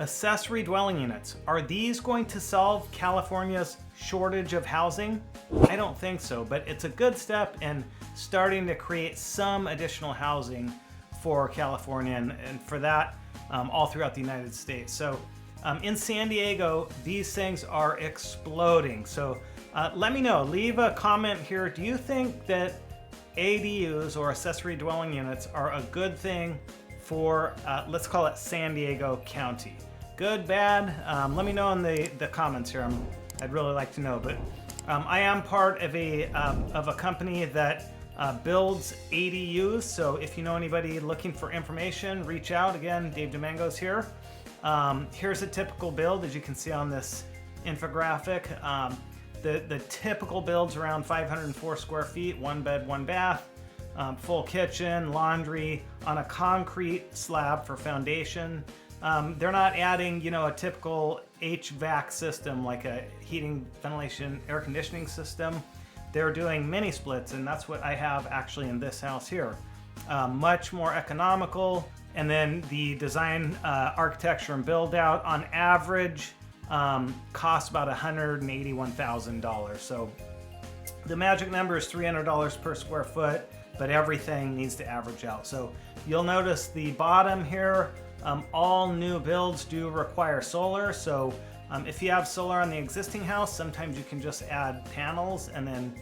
Accessory dwelling units. Are these going to solve California's shortage of housing? I don't think so, but it's a good step in starting to create some additional housing for California and for that all throughout the United States. So in San Diego, these things are exploding. So let me know, leave a comment here. Do you think that ADUs or accessory dwelling units are a good thing for, let's call it San Diego County? Good, bad? Let me know in the comments here. I'd really like to know. But I am part of a company that builds ADUs. So if you know anybody looking for information, reach out. Again, Dave Domingo's here. Here's a typical build, as you can see on this infographic. The typical build's around 504 square feet, 1 bed, 1 bath. Full kitchen, laundry on a concrete slab for foundation. They're not adding, a typical HVAC system like a heating, ventilation, air conditioning system. They're doing mini splits, and that's what I have actually in this house here. Much more economical. And then the design, architecture, and build out on average costs about $181,000. So the magic number is $300 per square foot, but everything needs to average out. So you'll notice the bottom here, all new builds do require solar. So if you have solar on the existing house, sometimes you can just add panels and then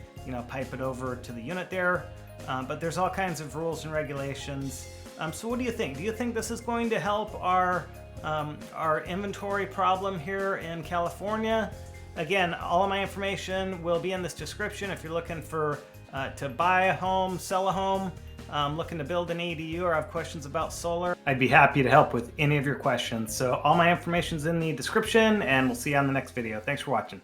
pipe it over to the unit there. But there's all kinds of rules and regulations. So what do you think? Do you think this is going to help our inventory problem here in California? Again, all of my information will be in this description if you're looking for to buy a home, sell a home, looking to build an ADU, or have questions about solar. I'd be happy to help with any of your questions. So all my information's in the description, and we'll see you on the next video. Thanks for watching.